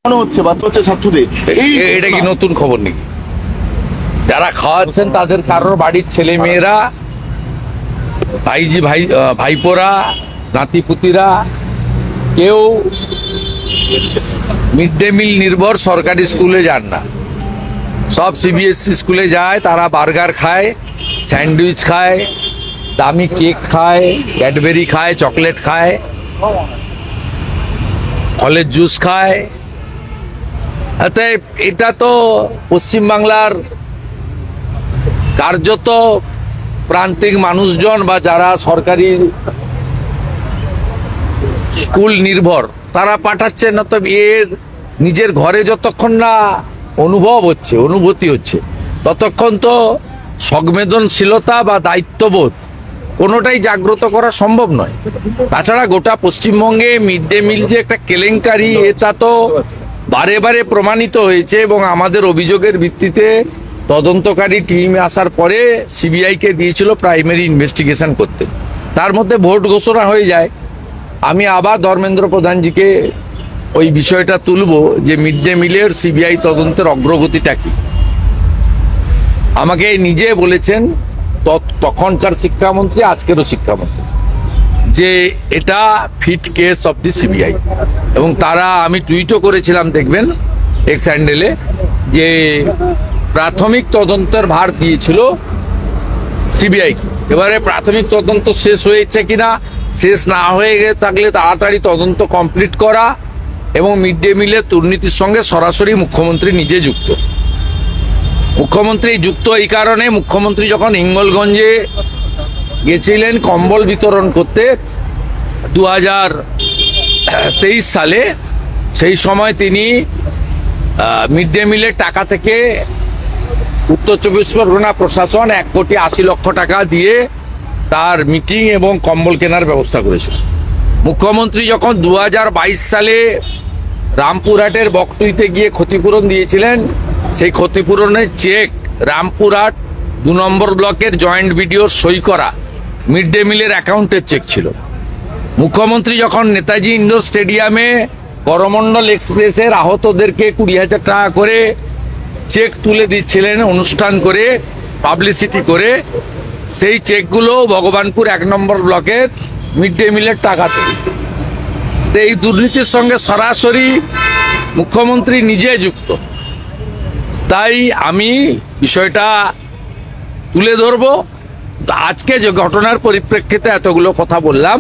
মনে হচ্ছে বাচ্চা বাচ্চা ছাত্রদের এটা কি নতুন খবর নাকি? যারা খাওয়াচ্ছেন তাদের কারোর বাড়ির ছেলে মেয়েরা, ভাইপোরা, নাতিপুতিরা কেউ মিড ডে মিল নির্ভর সরকারি স্কুলে যান না, সব সিবিএসসি স্কুলে যায়। তারা বার্গার খায়, স্যান্ডউইচ খায়, দামি কেক খায়, ক্যাডবেরি খায়, চকলেট খায়, ফলের জুস খায়। অতএব এটা তো পশ্চিমবাংলার কার্যত প্রান্তিক মানুষজন বা যারা সরকারি স্কুল নির্ভর তারা পাঠাচ্ছেন না। তবে এর নিজের ঘরে যতক্ষণ না অনুভূতি হচ্ছে ততক্ষণ তো সংবেদনশীলতা বা দায়িত্ববোধ কোনোটাই জাগ্রত করা সম্ভব নয়। তাছাড়া গোটা পশ্চিমবঙ্গে মিড ডে মিল যে একটা কেলেঙ্কারি, এটা তো বারে বারে প্রমাণিত হয়েছে এবং আমাদের অভিযোগের ভিত্তিতে তদন্তকারী টিম আসার পরে সিবিআইকে দিয়েছিল প্রাইমারি ইনভেস্টিগেশন করতে। তার মধ্যে ভোট ঘোষণা হয়ে যায়। আমি আবার ধর্মেন্দ্র প্রধানজিকে ওই বিষয়টা তুলব যে মিড ডে মিলের সিবিআই তদন্তের অগ্রগতিটা কি। আমাকে নিজে বলেছেন তখনকার শিক্ষামন্ত্রী, আজকেরও শিক্ষামন্ত্রী, যে এটা fit case of the CBI. এবং তারা, আমি টুইটও করেছিলাম দেখবেন এক্স হ্যান্ডেলে, যে প্রাথমিক তদন্তের ভার দিয়েছিল সিবিআই। এবারে প্রাথমিক তদন্ত শেষ হয়েছে কিনা, শেষ না হয়ে থাকলে তাড়াতাড়ি তদন্ত কমপ্লিট করা, এবং মিড ডে মিলের দুর্নীতির সঙ্গে সরাসরি মুখ্যমন্ত্রী নিজে যুক্ত। মুখ্যমন্ত্রী যুক্ত এই কারণে, মুখ্যমন্ত্রী যখন হিঙ্গলগঞ্জে গেছিলেন কম্বল বিতরণ করতে 2023 সালে, সেই সময় তিনি মিড ডে মিলের টাকা থেকে উত্তর চব্বিশ পরগনা প্রশাসন 1,80,00,000 টাকা দিয়ে তার মিটিং এবং কম্বল কেনার ব্যবস্থা করেছিল। মুখ্যমন্ত্রী যখন 2022 সালে রামপুরহাটের বকটুইতে গিয়ে ক্ষতিপূরণ দিয়েছিলেন, সেই ক্ষতিপূরণের চেক রামপুরহাট 2 নম্বর ব্লকের জয়েন্ট বিডিওর সই করা মিড ডে মিলের অ্যাকাউন্টের চেক ছিল। মুখ্যমন্ত্রী যখন নেতাজি ইন্ডোর স্টেডিয়ামে করমণ্ডল এক্সপ্রেসের আহতদেরকে 20,000 টাকা করে চেক তুলে দিচ্ছিলেন অনুষ্ঠান করে, পাবলিসিটি করে, সেই চেকগুলো ভগবানপুর 1 নম্বর ব্লকের মিড ডে মিলের টাকা থেকে। এই দুর্নীতির সঙ্গে সরাসরি মুখ্যমন্ত্রী নিজে যুক্ত। তাই আমি বিষয়টা তুলে ধরব। আজকে যে ঘটনার পরিপ্রেক্ষিতে এতগুলো কথা বললাম,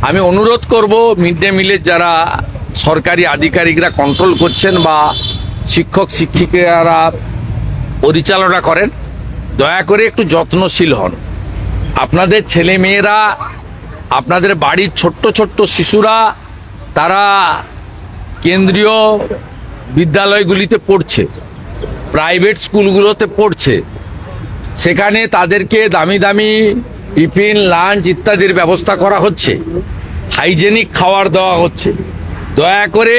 আমি অনুরোধ করব মিড ডে মিলের যারা সরকারি আধিকারিকরা কন্ট্রোল করছেন বা শিক্ষক শিক্ষিকারা পরিচালনা করেন, দয়া করে একটু যত্নশীল হন। আপনাদের ছেলে মেয়েরা, আপনাদের বাড়ির ছোট্ট ছোট্ট শিশুরা, তারা কেন্দ্রীয় বিদ্যালয়গুলিতে পড়ছে, প্রাইভেট স্কুলগুলোতে পড়ছে, সেখানে তাদেরকে দামি দামি টিফিন, লাঞ্চ ইত্যাদির ব্যবস্থা করা হচ্ছে, হাইজেনিক খাবার দেওয়া হচ্ছে। দয়া করে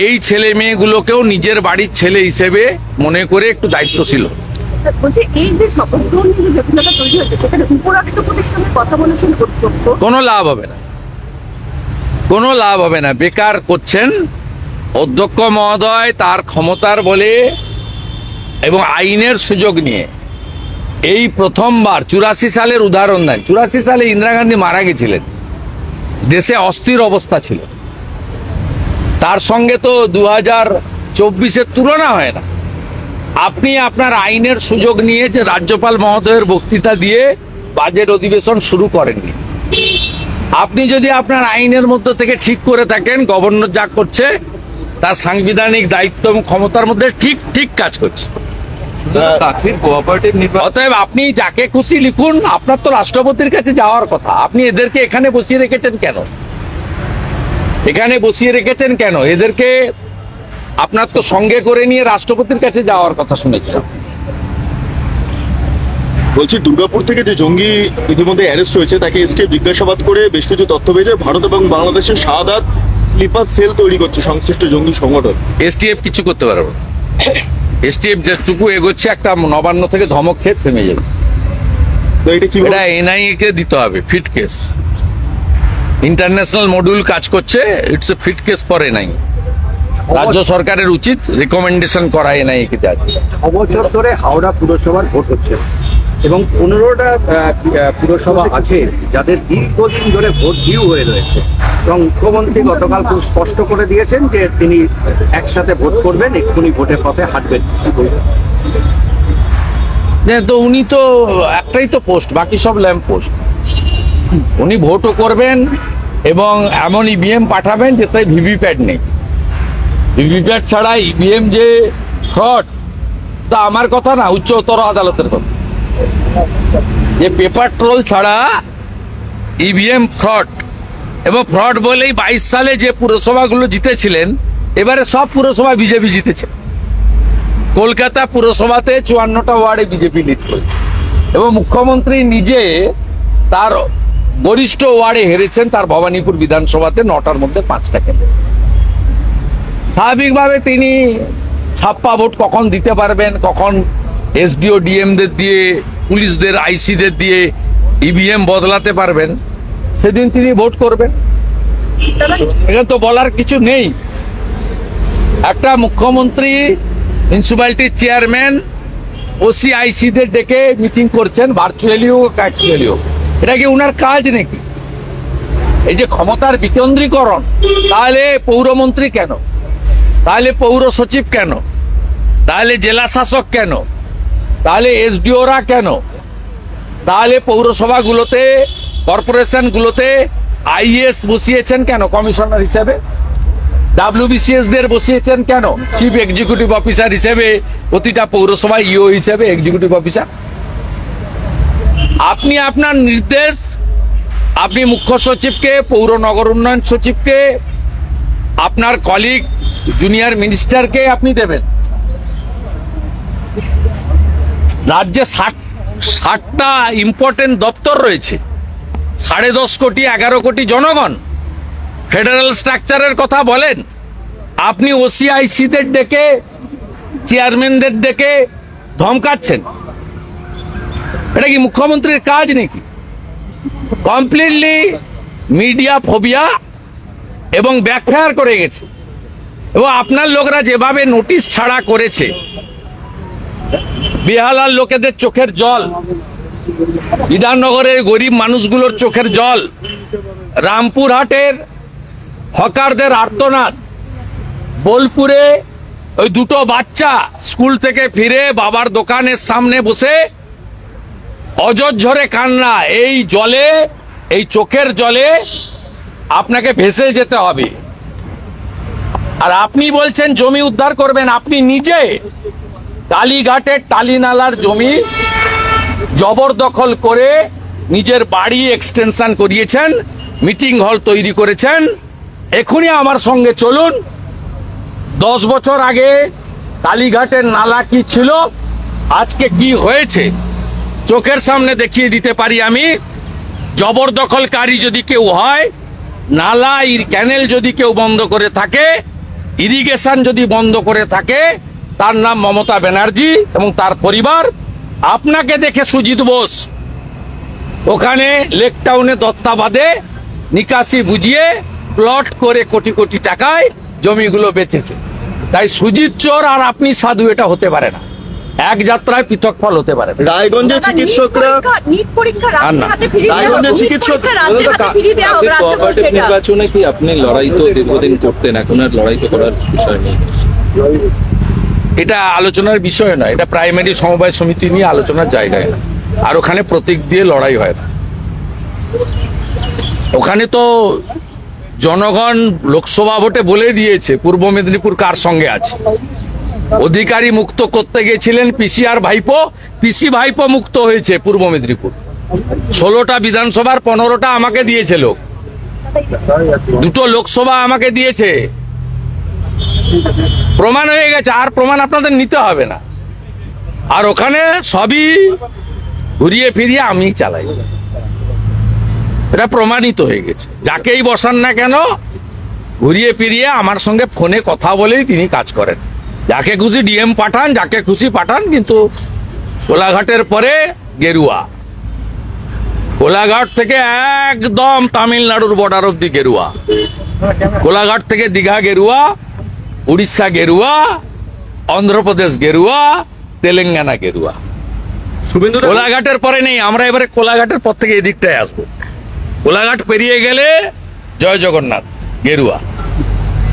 এই ছেলে মেয়েগুলোকেও নিজের বাড়ির ছেলে হিসেবে মনে করে একটু দায়িত্বশীল। কোনো লাভ হবে না, কোনো লাভ হবে না, বেকার করছেন। অধ্যক্ষ মহোদয় তার ক্ষমতার বলে এবং আইনের সুযোগ নিয়ে এই প্রথমবার 84 সালের উদাহরণ দেন। 84 সালে ইন্দিরা গান্ধী মারা গেছিলেন, দেশে অস্থির অবস্থা ছিল, তার সঙ্গে তো 2024-এর তুলনা হয় না। আপনি আপনার আইনের সুযোগ নিয়ে যে রাজ্যপাল মহোদয়ের বক্তৃতা দিয়ে বাজেট অধিবেশন শুরু করেননি। আপনি যদি আপনার আইনের মধ্যে থেকে ঠিক করে থাকেন গভর্নর যা করছে তার সাংবিধানিক দায়িত্ব এবং ক্ষমতার মধ্যে ঠিক ঠিক কাজ করছে, অতএব আপনি যাকে খুশি লিখুন। আপনার তো রাষ্ট্রপতির কাছে যাওয়ার কথা, আপনি এদেরকে এখানে বসিয়ে রেখেছেন কেন? এখানে বসিয়ে রেখেছেন কেন এদেরকে? আপনার তো সঙ্গে করে নিয়ে রাষ্ট্রপতির কাছে যাওয়ার কথা শুনেছিলাম। বলছি, দুর্গাপুর থেকে যে জঙ্গি ইতিমধ্যে অ্যারেস্ট হয়েছে, তাকে এসটিএফ জিজ্ঞাসাবাদ করে বেশ কিছু তথ্য পেয়েছে। ভারত এবং বাংলাদেশের শাহাদাত স্লিপার সেল তৈরি করছে সংশ্লিষ্ট জঙ্গি সংগঠন। এসটিএফ কিছু করতে পারবে না। এসটিএফ যেটুকু এগোচ্ছে, একটা নবান্ন থেকে ধমক খেয়ে থেমে যাবে। এটা এনআইএ কে দিতে হবে ফিট কেস। ইন্টারন্যাশনাল মডিউল কাজ করছে, it's a fit case for NIA. রাজ্য সরকারের উচিত রিকমেন্ডেশন করা এনআইএ-কে দেওয়া। 6 বছর ধরে হাওড়া পুরসভার ভোট হচ্ছে এবং 15টা পুরসভা আছে যাদের দীর্ঘদিন ধরে ভোট ডিউ হয়ে রয়েছে, এবং মুখ্যমন্ত্রী গতকাল খুব স্পষ্ট করে দিয়েছেন যে তিনি একসাথে ভোট করবেন, এক্ষুনি ভোটের পথে হাঁটবেন। তো উনি তো একটাই তো পোস্ট, বাকি সব ল্যাম্প পোস্ট। উনি ভোটও করবেন এবং এমন ইভিএম পাঠাবেন যেতে ভিভিপ্যাট নেই। ভিভিপ্যাট ছাড়া ইভিএম যে ফ্রড, তা আমার কথা না, উচ্চতর আদালতের কথা, যে পেপার ট্রোল ছাড়া ইভিএম ফ্রড। এবং ফ্রড বলেই 22 সালে যে পুরসভাগুলো জিতেছিলেন, এবারে সব পুরসভা বিজেপি জিতেছে। কলকাতা পুরসভাতে 54টা ওয়ার্ডে বিজেপি লিড করে, এবং মুখ্যমন্ত্রী নিজে তার গরিষ্ঠ ওয়ার্ডে হেরেছেন, তার ভবানীপুর বিধানসভাতে 9টার মধ্যে 5টা কেন্দ্রে। স্বাভাবিকভাবে তিনি ছাপ্পা ভোট কখন দিতে পারবেন, কখন এসডিও ডিএমদের দিয়ে, পুলিশদের, আইসিদের দিয়ে ইভিএম বদলাতে পারবেন, সেদিন তিনি ভোট করবেন। এখানে তো বলার কিছু নেই। একটা মুখ্যমন্ত্রী মিউনিসিপ্যালিটির চেয়ারম্যান ওসিআইসিদের ডেকে মিটিং করছেন, ভার্চুয়ালি হোক অ্যাকচুয়ালি হোক, এটা কি উনার কাজ নাকি? এই যে ক্ষমতার বিকেন্দ্রীকরণ, তাহলে পৌরমন্ত্রী কেন, তাহলে পৌর সচিব কেন, তাহলে জেলা শাসক কেন, তাহলে এসডিওরা কেন, তাহলে পৌরসভাগুলোতে, কর্পোরেশনগুলোতে আইএস বসিয়েছেন কেন কমিশনার হিসেবে, ডাব্লিউবিসিএস দের বসিয়েছেন কেন চিফ এক্সিকিউটিভ অফিসার হিসেবে, প্রতিটা পৌরসভা ইও হিসেবে এক্সিকিউটিভ অফিসার? আপনি আপনার নির্দেশ, আপনি মুখ্য সচিবকে, পৌর নগর উন্নয়ন সচিবকে, আপনার কলিগ জুনিয়র মিনিস্টারকে আপনি দেবেন। রাজ্যে 60টা ইম্পর্টেন্ট দপ্তর রয়েছে, 10.5 কোটি 11 কোটি জনগণ, ফেডারেল স্ট্রাকচারের কথা বলেন। আপনি ওসিআইসিদের ডেকে, চেয়ারম্যানদের ডেকে ধমকাচ্ছেন, এটা কি মুখ্যমন্ত্রীর কাজ নাকি? কমপ্লিটলি মিডিয়া ফোবিয়া এবং ব্যাকফায়ার করে গেছে। এবং আপনার লোকরা যেভাবে নোটিশ ছাড়া করেছে, বেহালার লোকেদের চোখের জল, বিধাননগরের গরিব মানুষগুলোর চোখের জল, রামপুরহাটের হকারদের আর্তনাদ, বোলপুরে ওই দুটো বাচ্চা স্কুল থেকে ফিরে বাবার দোকানের সামনে বসে অজস্র কান্না, এই জলে, এই চোখের জলে আপনাকে ভেসে যেতে হবে। আর আপনি বলছেন জমি উদ্ধার করবেন। আপনি নিজে কালীঘাটের টালিনালার জমি জবরদখল করে নিজের বাড়ি এক্সটেনশন করিয়েছেন, মিটিং হল তৈরি করেছেন। এখনই আমার সঙ্গে চলুন, 10 বছর আগে কালীঘাটের নালা কি ছিল, আজকে কি হয়েছে চোখের সামনে দেখিয়ে দিতে পারি আমি। জবরদখলকারী যদি কেউ হয়, নালা ক্যানেল যদি কেউ বন্ধ করে থাকে, ইরিগেশন যদি বন্ধ করে থাকে, তার নাম মমতা ব্যানার্জি এবং তার পরিবার। আপনাকে দেখে সুজিত বোস ওখানে লেক টাউনে দত্তাবাদে নিকাশি বুঝিয়ে প্লট করে কোটি কোটি টাকায় জমিগুলো বেচেছে। তাই সুজিত চোর আর আপনি সাধু, এটা হতে পারে না, এক যাত্রায় পৃথক ফল হতে পারে। রায়গঞ্জে চিকিৎসকরা রায়গঞ্জের চিকিৎসক নির্বাচনে কি আপনি লড়াই তো দীর্ঘদিন করতেন, এখন আর লড়াই তো করার বিষয় নেই? এটা আলোচনার বিষয় নয়, এটা প্রাইমারি সমবায় সমিতি নিয়ে আলোচনার জায়গায় না। আর ওখানে প্রতীক দিয়ে লড়াই হয় না। ওখানে তো জনগণ লোকসভা ভোটে বলে দিয়েছে পূর্ব মেদিনীপুর কার সঙ্গে আছে। অধিকারী মুক্ত করতে গেছিলেন পিসি আর ভাইপো, পিসি ভাইপো মুক্ত হয়েছে পূর্ব মেদিনীপুর। 16টা বিধানসভার 15টা আমাকে দিয়েছে লোক, 2টো লোকসভা আমাকে দিয়েছে, প্রমাণ হয়ে গেছে। আর প্রমাণ আপনাদের নিতে হবে না। আর ওখানে সবই ঘুরিয়ে ফিরিয়ে আমি চালাই, এটা প্রমাণিত হয়ে গেছে। যাকেই বসান না কেন, ঘুরিয়ে ফিরিয়ে আমার সঙ্গে ফোনে কথা বলেই তিনি কাজ করেন। যাকে খুশি ডিএম পাঠান, যাকে খুশি পাঠান, কিন্তু কোলাঘাটের পরে গেরুয়া, কোলাঘাট থেকে একদম তামিলনাড়ুর বর্ডার অব্দি গেরুয়া, কোলাঘাট থেকে দীঘা গেরুয়া, উড়িষ্যা গেরুয়া, অন্ধ্রপ্রদেশ গেরুয়া, তেলেঙ্গানা গেরুয়া। শুভেন্দু কোলাঘাটের পরে নেই, আমরা এবারে কোলাঘাটের পর থেকে এদিকটায় আসবো। কোলাঘাট পেরিয়ে গেলে জয় জগন্নাথ গেরুয়া।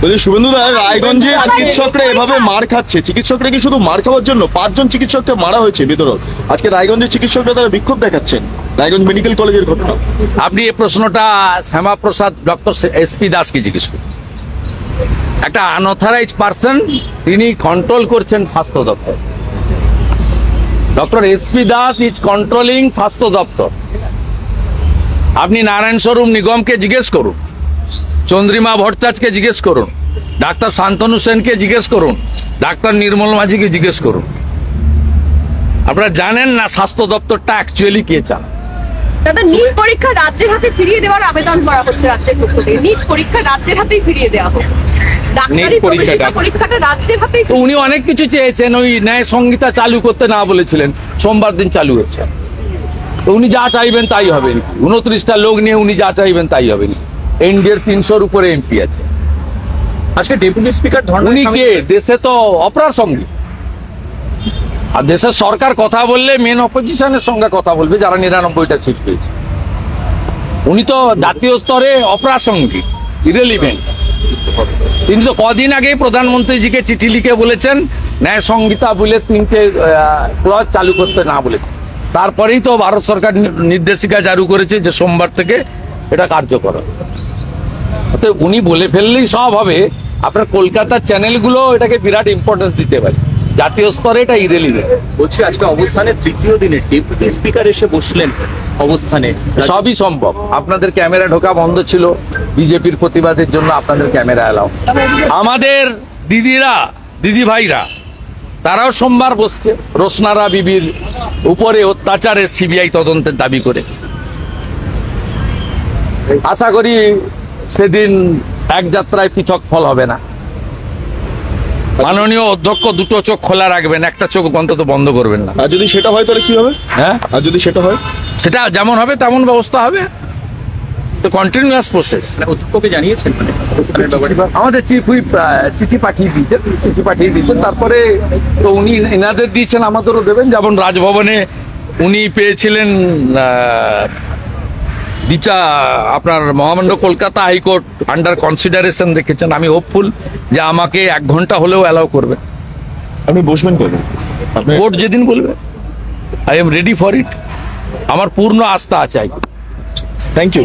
বলছি শুভেন্দুদা, রায়গঞ্জে চিকিৎসকরা এভাবে মার খাচ্ছে, চিকিৎসকরা কি শুধু মার খাওয়ার জন্য? 5 জন চিকিৎসককে মারা হয়েছে বিতরক। আজকে রায়গঞ্জের চিকিৎসকরা তারা বিক্ষোভ দেখাচ্ছেন, রায়গঞ্জ মেডিকেল কলেজের ঘটনা। আপনি এই প্রশ্নটা শ্যামাপ্রসাদ ডক্টর এসপি দাসকে জিজ্ঞেস করুন। একটা আনঅথরাইজ পার্সন, তিনি কন্ট্রোল করছেন স্বাস্থ্য দপ্তর। Doctor SP Das is controlling স্বাস্থ্য দপ্তর। আপনি নারায়ণ স্বরূপ নিগমকে জিজ্ঞেস করুন, চন্দ্রিমা ভট্টাচার্যকে জিজ্ঞেস করুন, ডাক্তার শান্তনু সেনকে জিজ্ঞেস করুন, ডাক্তার নির্মল মাঝিকে জিজ্ঞেস করুন। আপনারা জানেন না স্বাস্থ্য দপ্তরটা অ্যাকচুয়ালি কে চান। দাদা, নিট পরীক্ষা রাজ্যের হাতে ফিরিয়ে দেওয়ার আবেদন করা হচ্ছে রাজ্যের পক্ষ থেকে। নিট পরীক্ষা রাজ্যের হাতেই ফিরিয়ে দেওয়া হোক, ডাক্তারি প্রবেশিকা পরীক্ষাটা রাজ্যের হাতেই। তো উনি অনেক কিছু চেয়েছেন, ওই ন্যায় সংহিতা চালু করতে না বলেছিলেন, সোমবার দিন চালু হচ্ছে। তো উনি যা চাইবেন তাই হবে, 29টা লোক নিয়ে উনি যা চাইবেন তাই হবে। এনডিএর 300-র উপরে এমপি আছে। আজকে ডেপুটি স্পিকার উনি কে? দেশে তো অপ্রাসঙ্গিক। আর দেশের সরকার কথা বললে মেন অপোজিশনের সঙ্গে কথা বলবে, যারা 99টা সিট পেয়েছে। উনি তো জাতীয় স্তরে অপ্রাসঙ্গিক, ইরেলিভেন্ট। তিনি তো কদিন আগেই প্রধানমন্ত্রীজিকে চিঠি লিখে বলেছেন ন্যায় সংহিতা বলে 3টে ক্লজ চালু করতে না বলেছেন। তারপরেই তো ভারত সরকার নির্দেশিকা জারি করেছে যে সোমবার থেকে এটা কার্যকর হবে। তো উনি বলে ফেললেই সব হবে। আপনার কলকাতার চ্যানেলগুলো এটাকে বিরাট ইম্পর্টেন্স দিতে পারে, জাতীয় স্তরে এটা ইরেলিভেন্ট। বলছি আজকে অবস্থানে তৃতীয় দিনে ডেপুটি স্পিকার এসে বসলেন অবস্থানে। সবই সম্ভব। আপনাদের ক্যামেরা ঢোকা বন্ধ ছিল বিজেপির প্রতিবাদের জন্য, আপনাদের ক্যামেরা এলাও। আমাদের দিদিরা, দিদি ভাইরা, তারাও সোমবার বসছে রোশনারা বিবির উপরে অত্যাচারের সিবিআই তদন্তের দাবি করে। আশা করি সেদিন এক যাত্রায় পৃথক ফল হবে না। মাননীয় অধ্যক্ষ দুটো চোখ খোলা রাখবেন, একটা চোখ অন্তত বন্ধ করবেন না। আর যদি সেটা হয় তাহলে কি হবে? হ্যাঁ, আর যদি সেটা হয়? সেটা যেমন হবে তেমন ব্যবস্থা হবে। তো কন্টিনিউয়াস প্রসেস। অধ্যক্ষকে জানিয়েছেন মানে অবস্থানের ব্যাপারে? আমাদের চিফ হুইপ চিঠি পাঠিয়ে দিয়েছেন, তারপরে তো উনি এনাদের দিয়েছেন, আমাদেরও দেবেন। যেমন রাজভবনে উনি পেয়েছিলেন আপনার মহামান্য কলকাতা হাইকোর্ট আন্ডার কনসিডারেশন রেখেছেন। আমি হোপফুল যে আমাকে 1 ঘন্টা হলেও অ্যালাউ করবে। আপনি বসবেন কবে? আপনি কোর্ট যেদিন বলবে, I am ready for it. আমার পূর্ণ আস্থা আছে। Thank you.